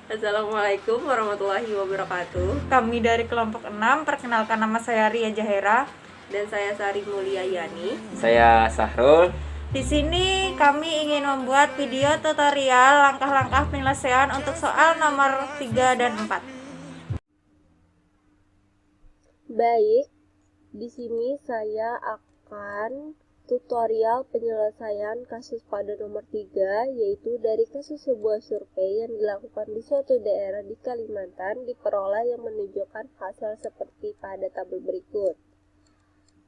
Assalamualaikum warahmatullahi wabarakatuh. Kami dari kelompok 6, perkenalkan nama saya Ria Jahera. Dan saya Sari Mulyayani. Saya Sahrul. Di sini kami ingin membuat video tutorial langkah-langkah penyelesaian untuk soal nomor 3 dan 4. Baik, di sini saya akan tutorial penyelesaian kasus pada nomor 3, yaitu dari kasus sebuah survei yang dilakukan di suatu daerah di Kalimantan diperoleh yang menunjukkan hasil seperti pada tabel berikut.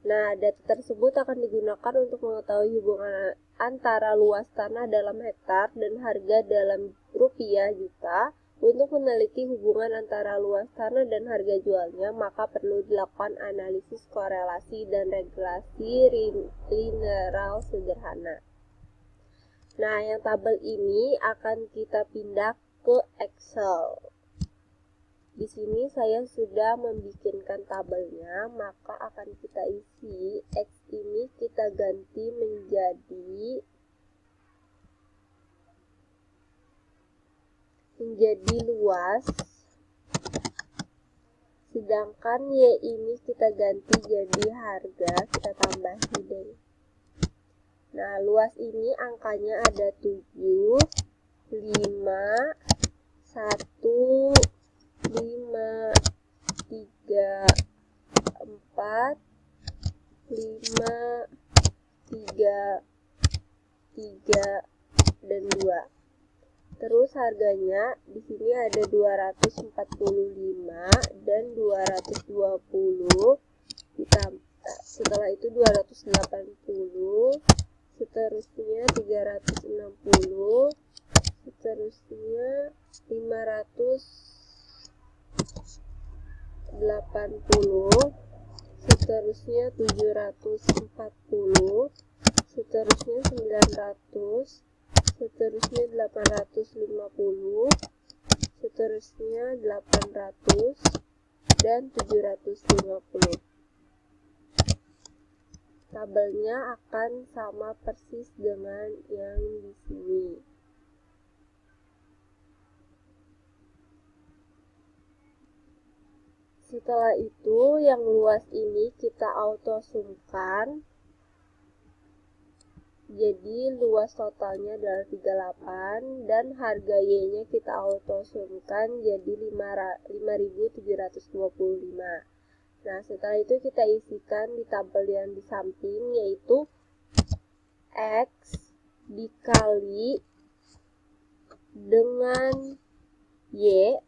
Nah, data tersebut akan digunakan untuk mengetahui hubungan antara luas tanah dalam hektar dan harga dalam rupiah juta. Untuk meneliti hubungan antara luas tanah dan harga jualnya, maka perlu dilakukan analisis korelasi dan regresi linear sederhana. Nah, yang tabel ini akan kita pindah ke Excel. Di sini saya sudah membikinkan tabelnya, maka akan kita isi X ini kita ganti menjadi luas, sedangkan Y ini kita ganti jadi harga, kita tambahin deh. Nah, luas ini angkanya ada 7, 5, 1, 5, 3, 4, 5, 3, 3, dan 2. Terus harganya di sini ada 245 dan 220. Setelah itu 280, seterusnya 360, seterusnya 580, seterusnya 740, seterusnya 900, seterusnya 850, seterusnya 800, dan 750. Tabelnya akan sama persis dengan yang di sini. Setelah itu, yang luas ini kita auto sumkan. Jadi luas totalnya adalah 38 dan harga Y-nya kita auto sumkan jadi 5.725. Nah, setelah itu kita isikan di tabel yang di samping, yaitu X dikali dengan Y.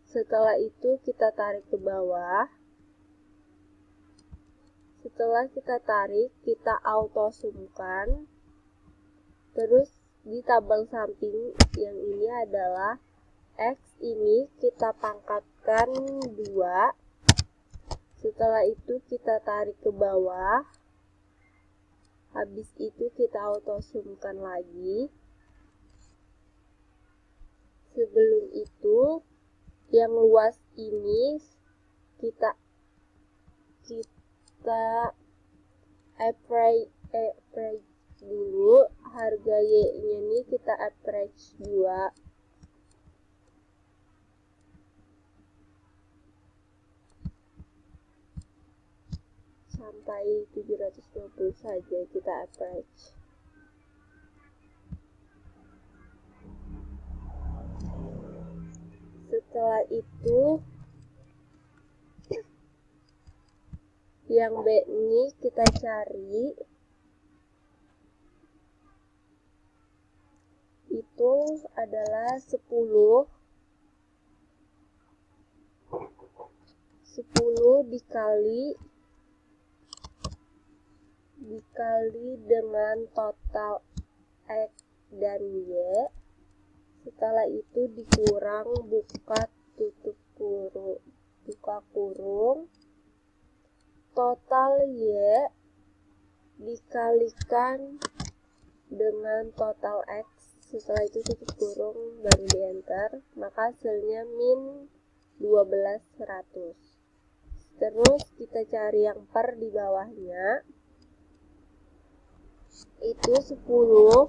Setelah itu kita tarik ke bawah. Setelah kita tarik, kita auto sumkan. Terus di tabel samping yang ini adalah X ini kita pangkatkan 2. Setelah itu kita tarik ke bawah. Habis itu kita auto sumkan lagi. Sebelum itu, yang luas ini kita average dulu, harga Y-nya ini kita average 2. Sampai 750 saja kita average. Setelah itu, yang B ini kita cari, itu adalah 10 dikali dengan total X dan Y. Setelah itu dikurang buka kurung, total Y dikalikan dengan total X. Setelah itu tutup kurung, baru di enter, maka hasilnya min 1200. Terus kita cari yang per di bawahnya, itu 10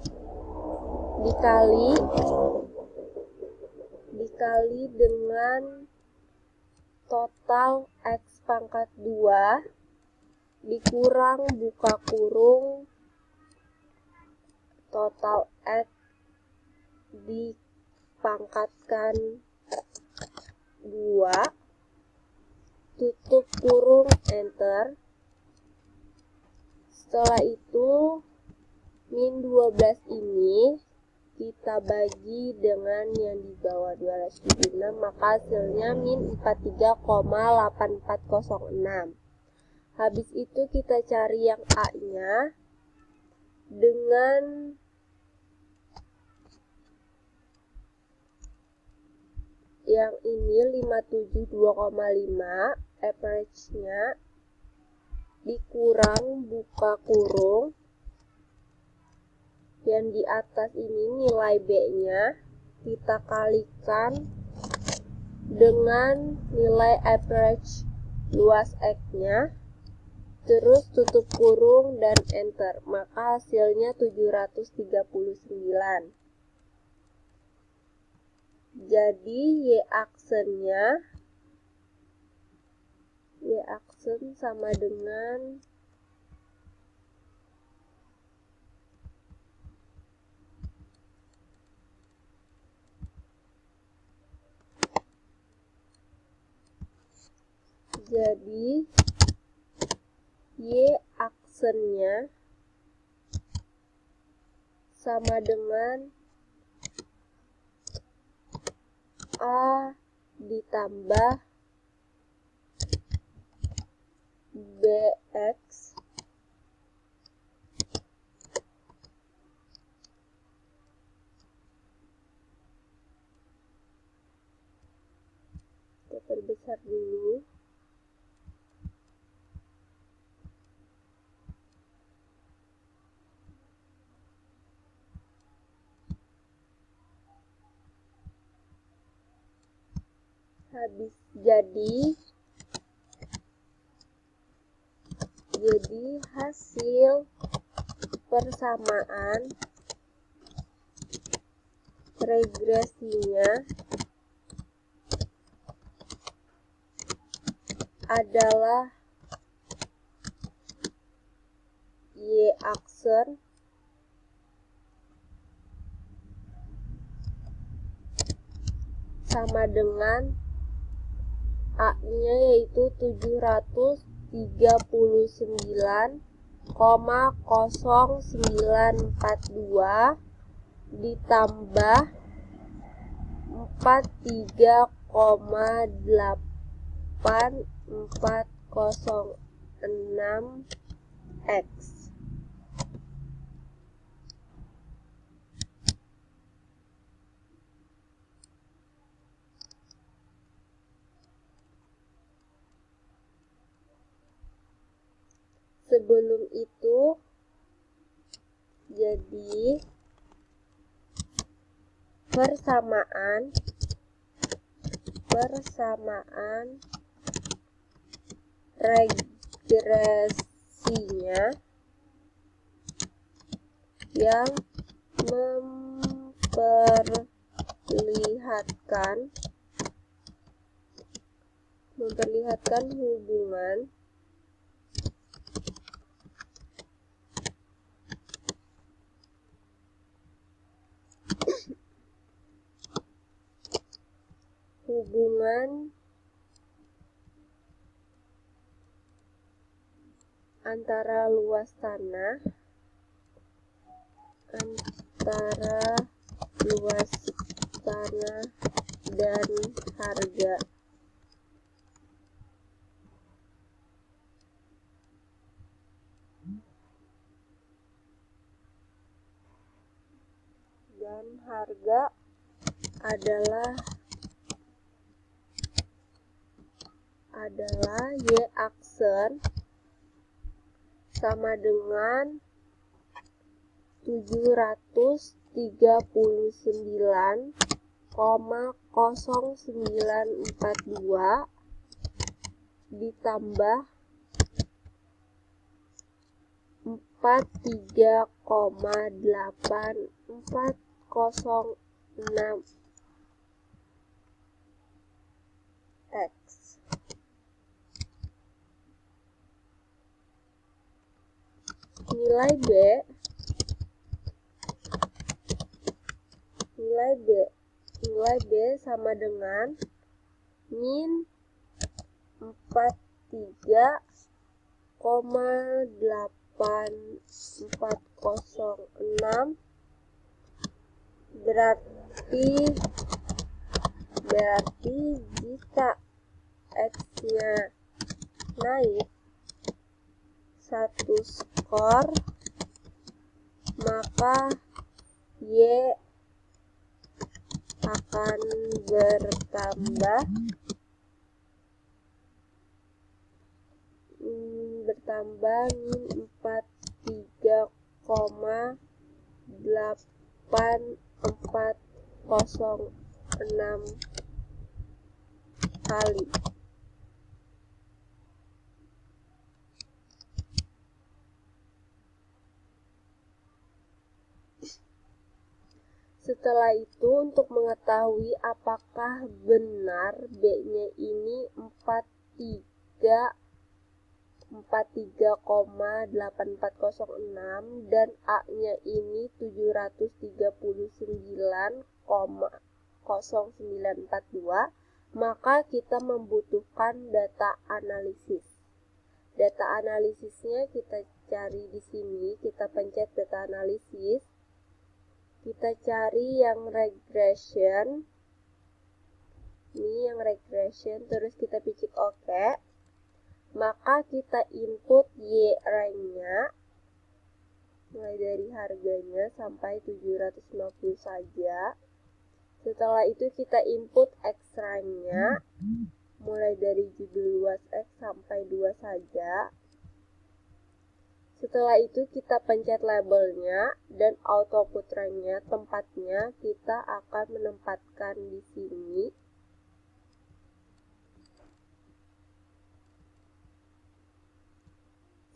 dikali dikali dengan total X pangkat 2 dikurang buka kurung total X dipangkatkan 2 tutup kurung enter. Setelah itu min 12 ini kita bagi dengan yang di bawah 276, maka hasilnya min 43,8406. Habis itu kita cari yang A-nya dengan yang ini 572,5, average-nya dikurang buka kurung yang di atas ini nilai B-nya kita kalikan dengan nilai average luas X-nya, terus tutup kurung dan enter, maka hasilnya 739. Jadi Y aksen sama dengan Y aksennya sama dengan A ditambah BX kita perbesar dulu. Habis jadi hasil persamaan regresinya adalah Y aksen sama dengan A-nya yaitu 739,0942 ditambah 43,8406 X. Sebelum itu, jadi persamaan regresinya yang memperlihatkan hubungan antara luas tanah dan harga. Dan harga adalah Y aksen sama dengan 739,0942 ditambah 43,8406 X. Nilai B sama dengan min 43,8406, berarti jika X-nya naik 1 skor, maka Y akan bertambah min 43,8406 kali. Setelah itu, untuk mengetahui apakah benar B-nya ini 43,8406 dan A-nya ini 739,0942, maka kita membutuhkan data analisis. Data analisisnya kita cari di sini, kita pencet data analisis. Kita cari yang regression. Ini yang regression, terus kita picik OK. Maka kita input Y rank-nya mulai dari harganya sampai 750 saja. Setelah itu kita input X rank-nya mulai dari judul luas X sampai 2 saja. Setelah itu kita pencet labelnya dan output rank-nya, tempatnya kita akan menempatkan di sini.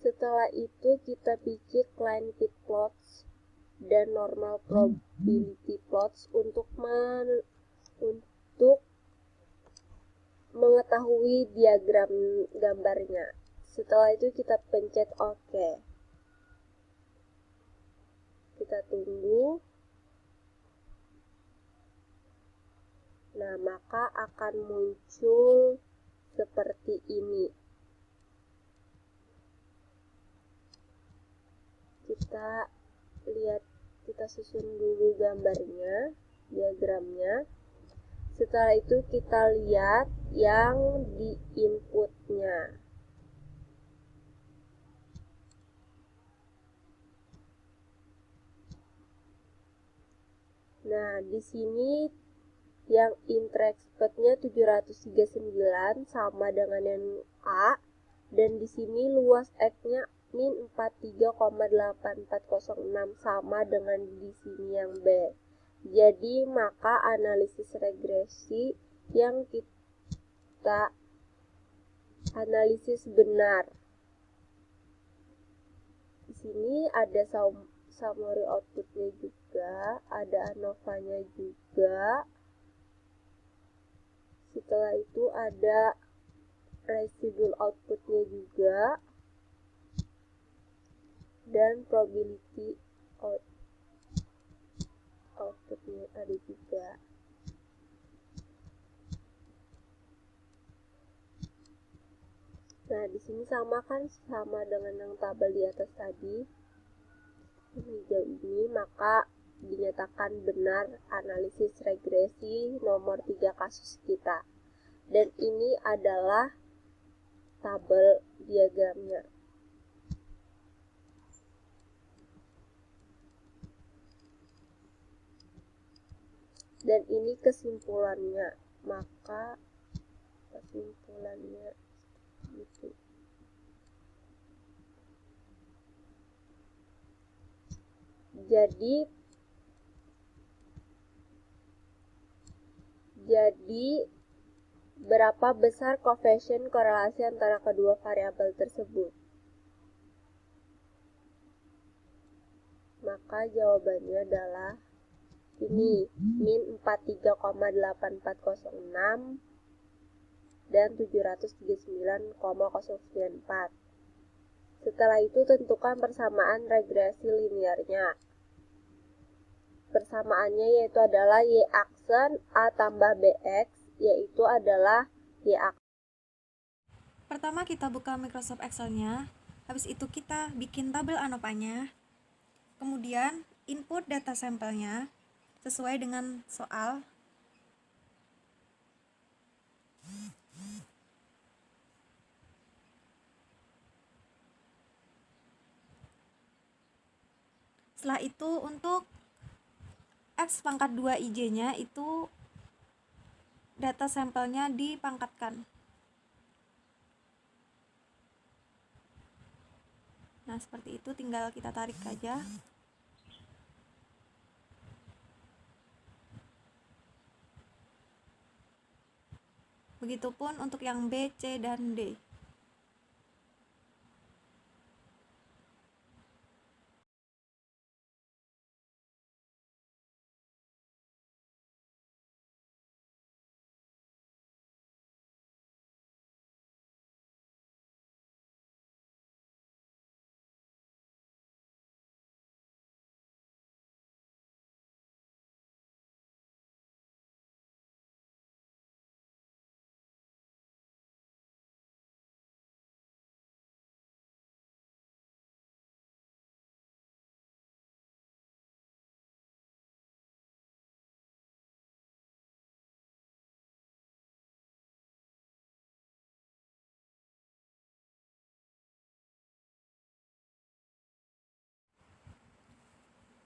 Setelah itu kita picik line fit plots dan normal probability plots untuk mengetahui diagram gambarnya. Setelah itu kita pencet OK. Kita tunggu. Nah, maka akan muncul seperti ini. Kita lihat, kita susun dulu gambarnya, diagramnya. Setelah itu kita lihat yang di inputnya. Nah, di sini yang intra-expert-nya 739 sama dengan yang A, dan di sini luas X-nya min 43,8406 sama dengan di sini yang B. Jadi, maka analisis regresi yang kita analisis benar. Di sini ada summary outputnya juga, ada ANOVA-nya juga. Setelah itu ada residual outputnya juga, dan probability outputnya ada juga. Nah, di sini sama dengan yang tabel di atas tadi. Hijau ini, maka dinyatakan benar analisis regresi nomor 3 kasus kita. Dan ini adalah tabel diagramnya. Dan ini kesimpulannya, maka kesimpulannya gitu. Jadi berapa besar koefisien korelasi antara kedua variabel tersebut? Maka jawabannya adalah ini, min 43,8406 dan 739,094. Setelah itu tentukan persamaan regresi linearnya. Persamaannya yaitu adalah Y aksen A tambah BX, yaitu adalah Y aksen. Pertama kita buka Microsoft Excel-nya, habis itu kita bikin tabel ANOVA-nya, kemudian input data sampelnya sesuai dengan soal. Setelah itu untuk X pangkat 2 IJ-nya itu data sampelnya dipangkatkan. Nah, seperti itu, tinggal kita tarik aja. Begitupun untuk yang B, C, dan D.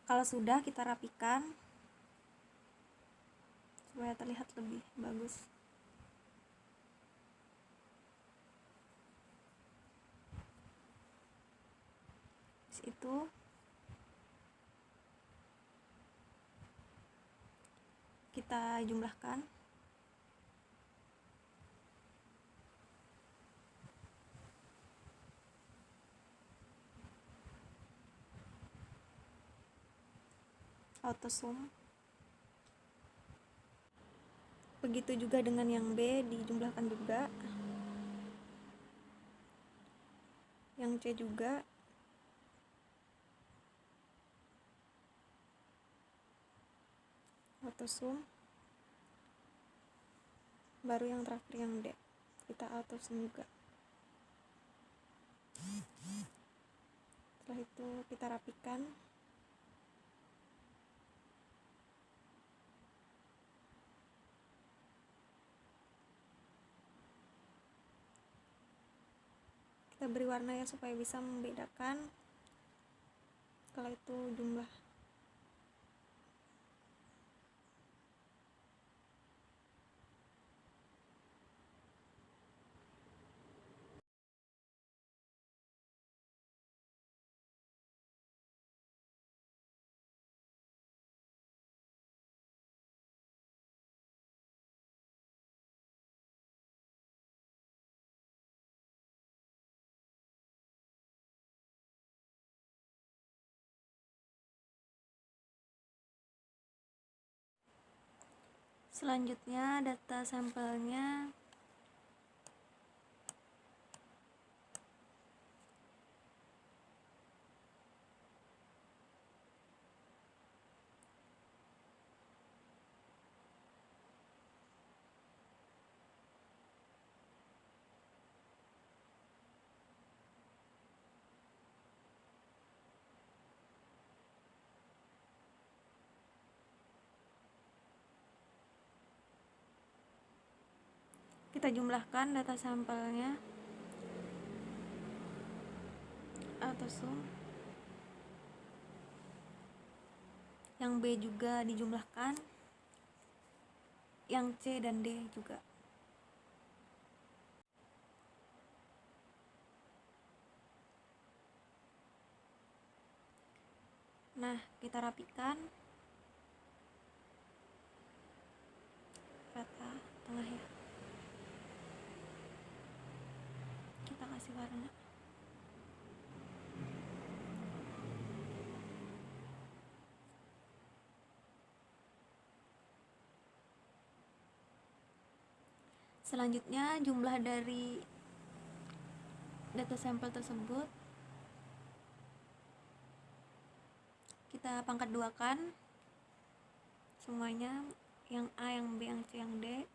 Kalau sudah, kita rapikan supaya terlihat lebih bagus. Terus itu kita jumlahkan. Auto sum. Begitu juga dengan yang B, dijumlahkan juga. Yang C juga. Auto sum. Baru yang terakhir yang D, kita auto sum juga. Setelah itu kita rapikan. Kita beri warna ya supaya bisa membedakan kalau itu jumlah. Selanjutnya data sampelnya kita jumlahkan data sampelnya auto sum. Yang B juga dijumlahkan, yang C dan D juga. Nah, kita rapikan rata tengah ya. Kita kasih warna. Selanjutnya jumlah dari data sampel tersebut kita pangkat duakan semuanya, yang A, yang B, yang C, yang D.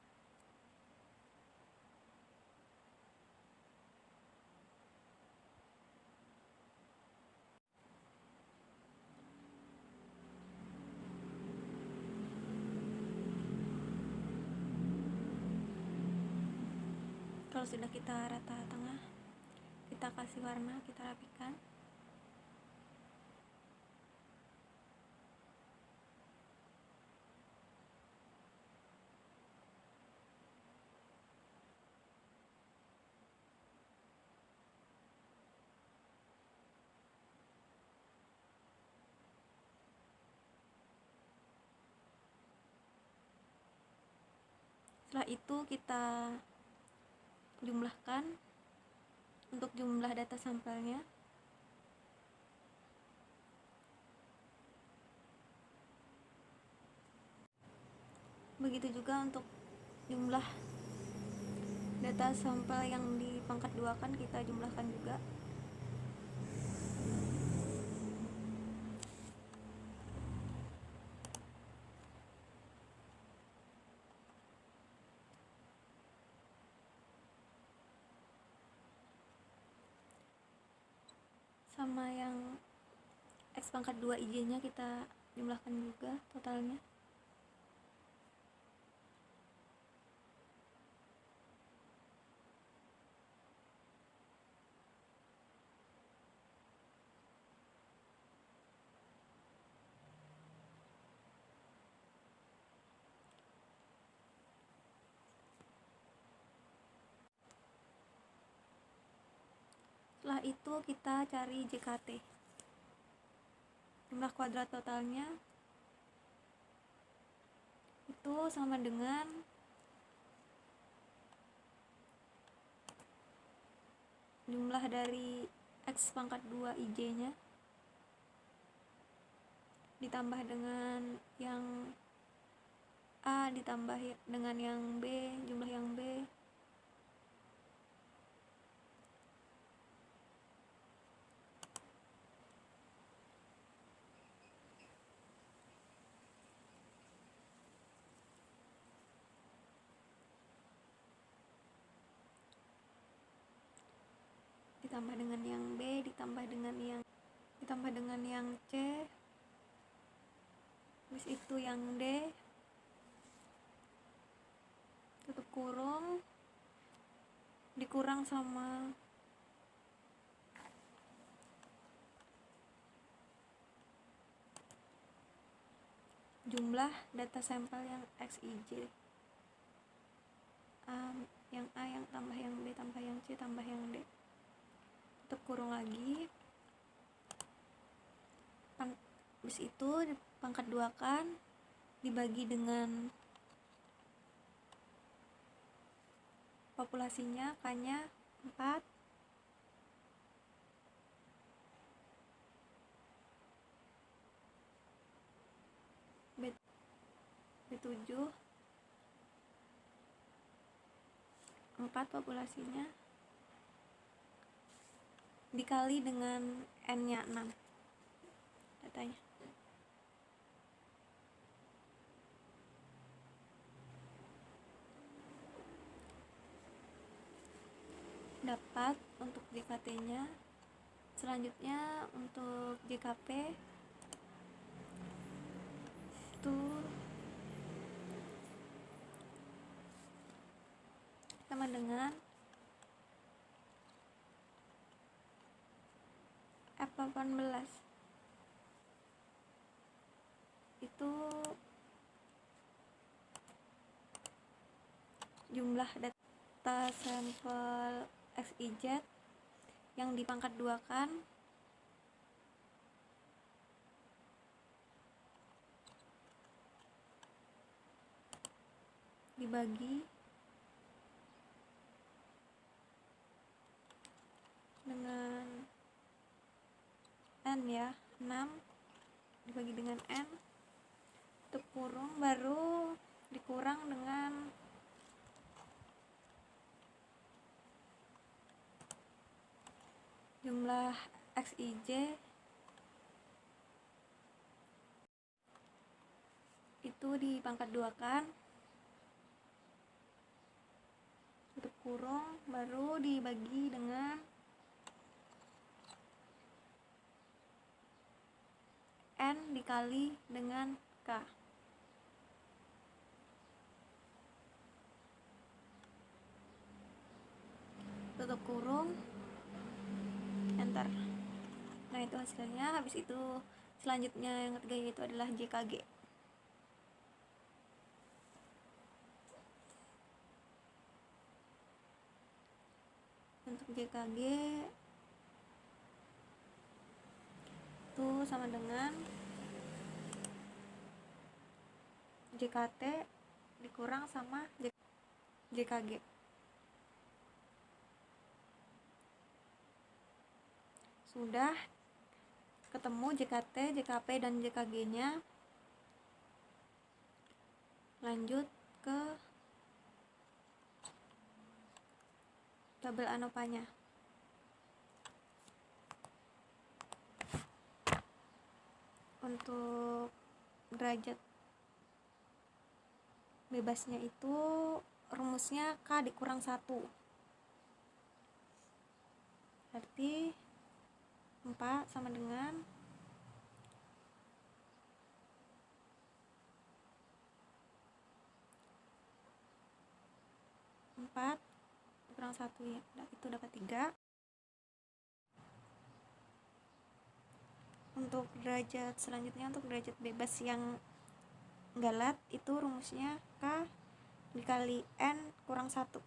Kalau sudah kita rata tengah, kita kasih warna, kita rapikan. Setelah itu kita jumlahkan untuk jumlah data sampelnya. Begitu juga untuk jumlah data sampel yang dipangkat duakan kita jumlahkan juga. Sama yang X pangkat 2 IJ nya kita jumlahkan juga totalnya. Setelah itu kita cari JKT, jumlah kuadrat totalnya itu sama dengan jumlah dari X pangkat 2 IJ nya ditambah dengan yang A ditambah dengan yang B, jumlah yang B. Ditambah dengan yang B, ditambah dengan yang C, habis itu yang D, tutup kurung, dikurang sama jumlah data sampel yang XIJ. Yang A, yang tambah yang B, tambah yang C, tambah yang D, tutup kurung lagi. Habis itu dipangkat duakan, dibagi dengan populasinya, K-nya 4, B7 4 populasinya, dikali dengan N-nya 6 datanya. Dapat untuk JKT-nya. Selanjutnya untuk JKP itu sama dengan F18. Itu jumlah data sampel XIZ yang dipangkat duakan dibagi dengan N ya, 6 dibagi dengan N, tutup kurung, baru dikurang dengan jumlah XIJ itu dipangkat 2 kan, tutup kurung, baru dibagi dengan N dikali dengan K. Tutup kurung, enter. Nah, itu hasilnya. Habis itu selanjutnya yang ketiga yaitu adalah JKG. Untuk JKG itu sama dengan JKT dikurang sama JKG. Sudah ketemu JKT, JKP, dan JKG-nya, lanjut ke tabel ANOVA-nya. Untuk derajat bebasnya itu rumusnya K dikurang 1, berarti 4 sama dengan 4 kurang 1 ya, itu dapat 3. Untuk derajat selanjutnya, untuk derajat bebas yang galat, itu rumusnya K dikali N kurang 1.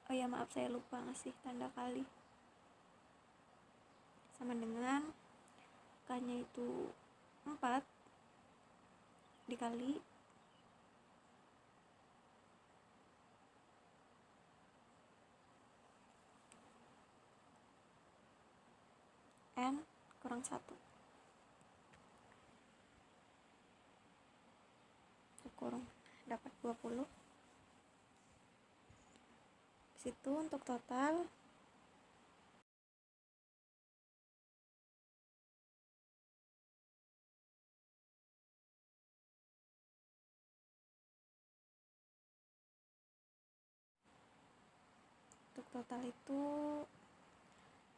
Oh ya, maaf, saya lupa ngasih tanda kali. Sama dengan K nya itu 4 dikali N kurang 1. Kurung, dapat 20. Situ untuk total itu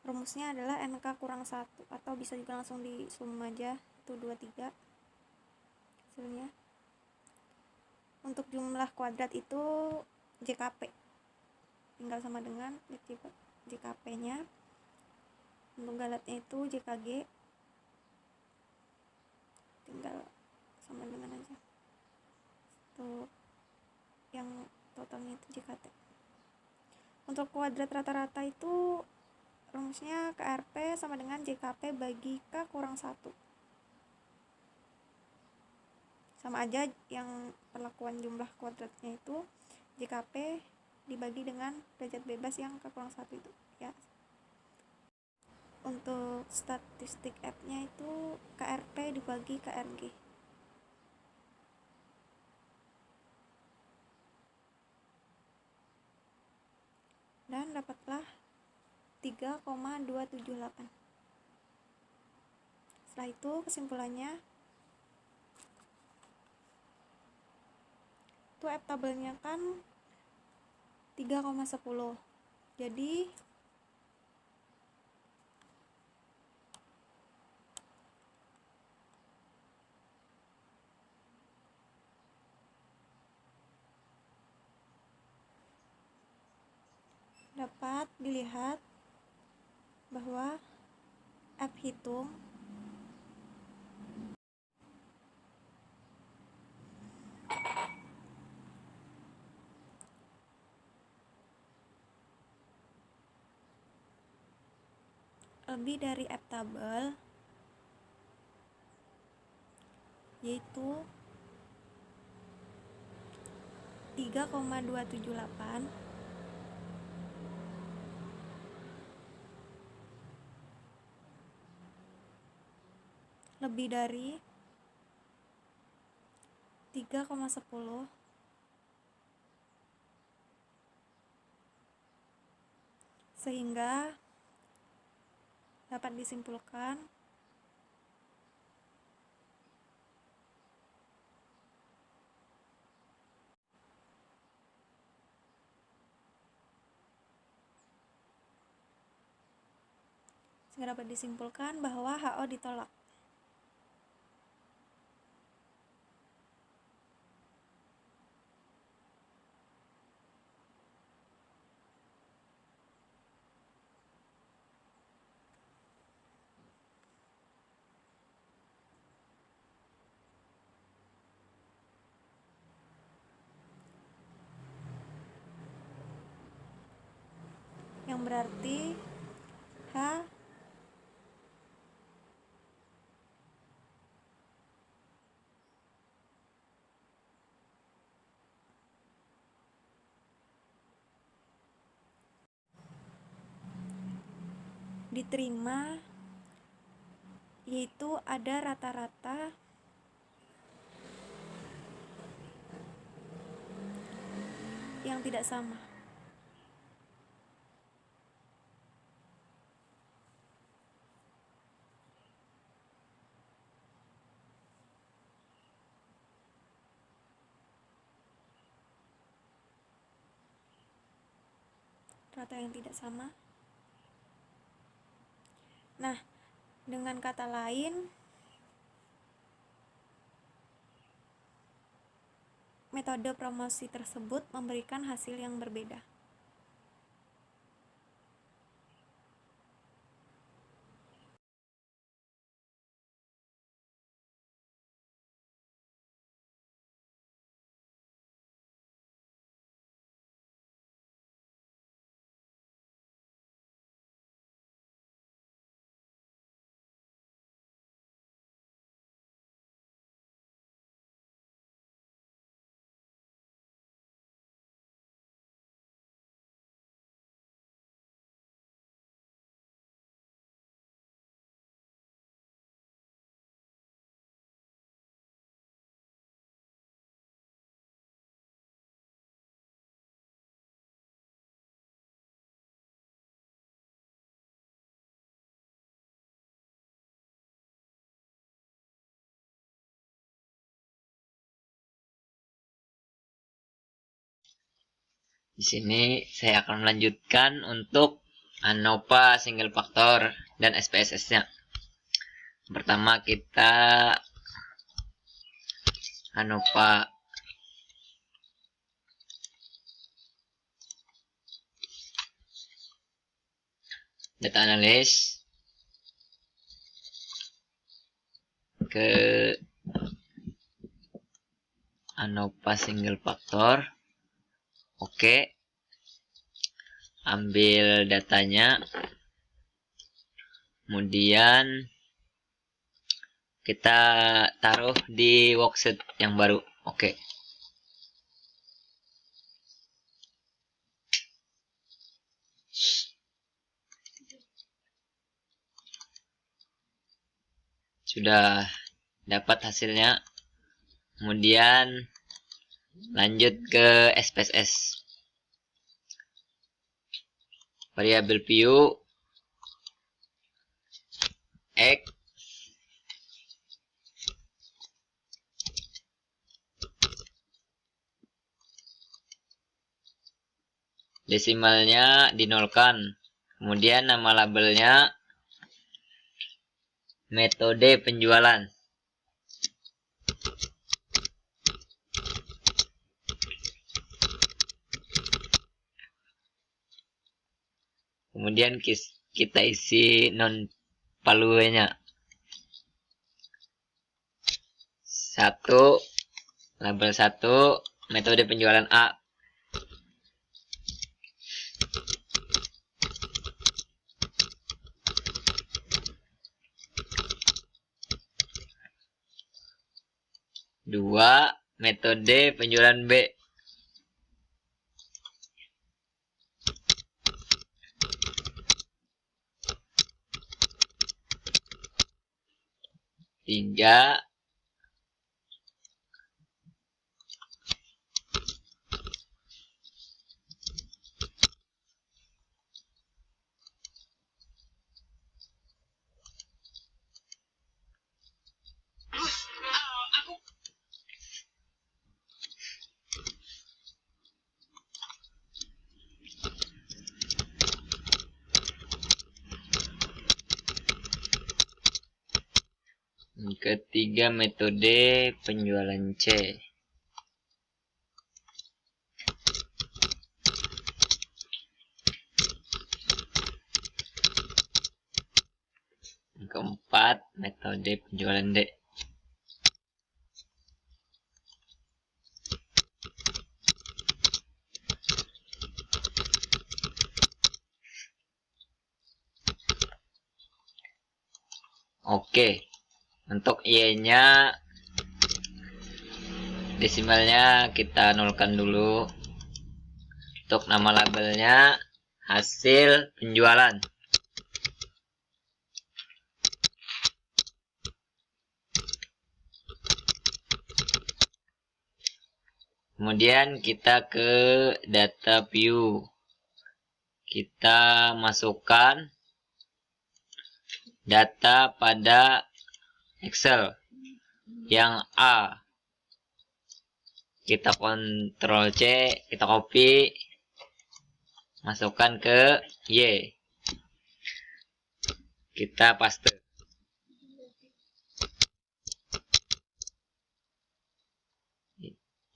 rumusnya adalah NK kurang 1, atau bisa juga langsung di sum aja, itu 23 hasilnya. Untuk jumlah kuadrat itu JKP, tinggal sama dengan JKP nya. Untuk galatnya itu JKG, tinggal sama dengan aja. Untuk yang totalnya itu JKT. Untuk kuadrat rata-rata itu rumusnya KRP sama dengan JKP bagi K kurang 1. Sama aja, yang perlakuan jumlah kuadratnya itu JKP dibagi dengan derajat bebas yang K kurang 1 itu ya. Untuk statistik F-nya itu KRP dibagi KRG. Dan dapatlah 3,278. Setelah itu kesimpulannya, itu F tabelnya kan 3,10. Jadi dapat dilihat bahwa F hitung lebih dari F tabel, yaitu 3,278, lebih dari 3,10, Sehingga dapat disimpulkan bahwa HO ditolak. Yang berarti H diterima, yaitu ada rata-rata yang tidak sama. Rata yang tidak sama. Nah, dengan kata lain, metode promosi tersebut memberikan hasil yang berbeda. Di sini saya akan melanjutkan untuk ANOVA single faktor dan SPSS-nya. Pertama kita ANOVA data analis ke ANOVA single faktor. Oke, ambil datanya, kemudian kita taruh di worksheet yang baru. Oke, sudah dapat hasilnya. Kemudian lanjut ke SPSS. Variabel view X desimalnya dinolkan. Kemudian nama labelnya metode penjualan. Kemudian kita isi non paluenya. 1, label 1, metode penjualan A. Dua, metode penjualan B. Tiga, Ketiga, metode penjualan C. Keempat, metode penjualan D. Oke, untuk Y-nya desimalnya kita nolkan dulu. Untuk nama labelnya hasil penjualan. Kemudian kita ke data view. Kita masukkan data pada Excel yang A. Kita Ctrl C, kita copy, masukkan ke Y. Kita paste.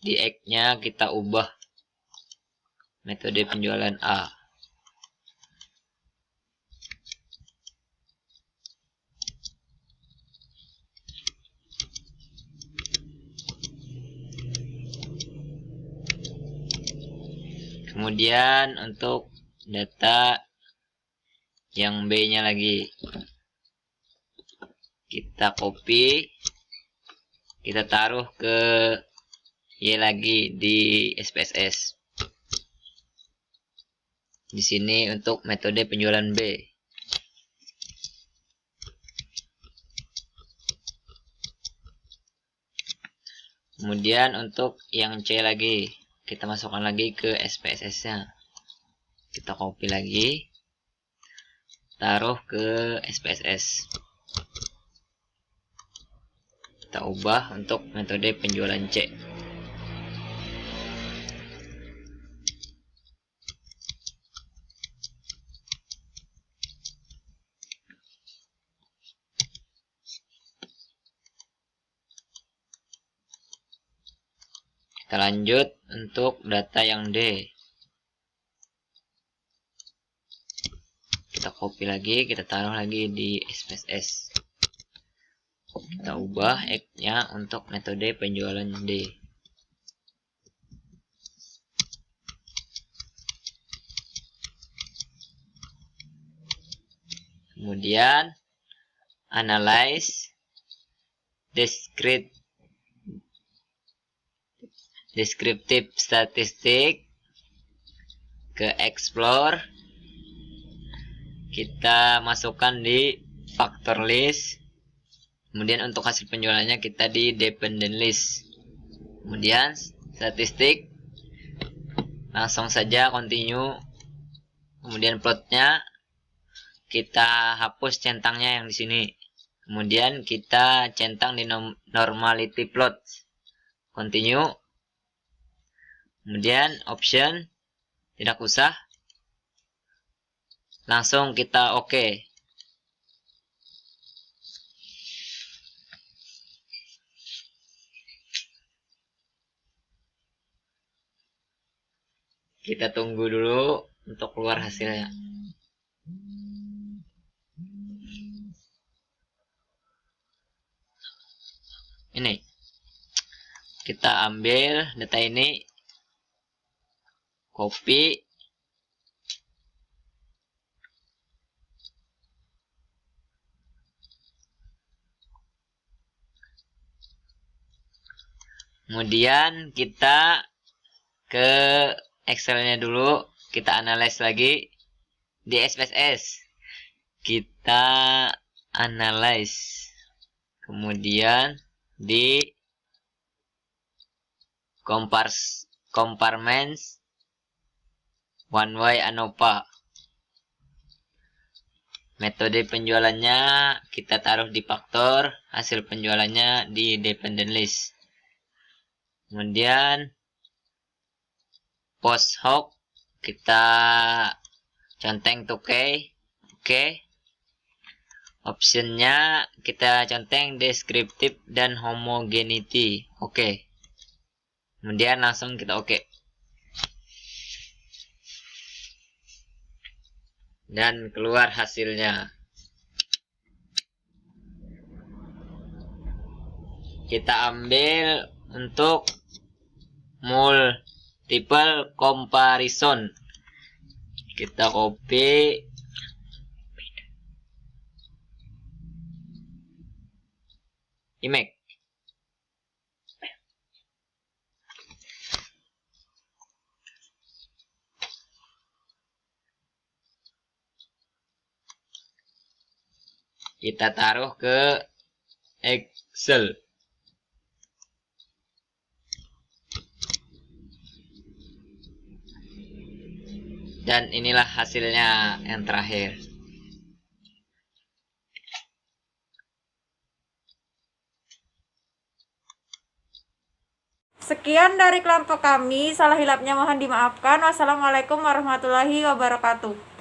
Di X-nya kita ubah metode penjualan A. Kemudian untuk data yang B-nya lagi kita copy, kita taruh ke Y lagi di SPSS. Di sini untuk metode penjualan B. Kemudian untuk yang C lagi kita masukkan lagi ke SPSS-nya. Kita copy lagi, taruh ke SPSS. Kita ubah untuk metode penjualan C. Kita lanjut untuk data yang D. Kita copy lagi, kita taruh lagi di SPSS. Kita ubah X-nya untuk metode penjualan D. Kemudian analyze descriptive statistik, ke explore, kita masukkan di factor list. Kemudian untuk hasil penjualannya kita di dependent list. Kemudian statistik, langsung saja continue. Kemudian plotnya kita hapus centangnya yang di sini. Kemudian kita centang di normality plot. Continue. Kemudian option, tidak usah. Langsung kita oke. Kita tunggu dulu untuk keluar hasilnya. Ini. Kita ambil data ini, copy, kemudian kita ke Excel-nya dulu, kita analyze lagi di SPSS. Kita analyze, kemudian di compartments one way ANOVA. Metode penjualannya kita taruh di faktor, hasil penjualannya di dependent list. Kemudian post hoc kita centeng to K. Oke. Optionnya kita conteng descriptive dan homogeneity. Oke. Kemudian langsung kita oke. Dan keluar hasilnya. Kita ambil untuk multiple comparison. Kita copy. Image. Kita taruh ke Excel. Dan inilah hasilnya yang terakhir. Sekian dari kelompok kami, salah hilapnya mohon dimaafkan. Wassalamualaikum warahmatullahi wabarakatuh.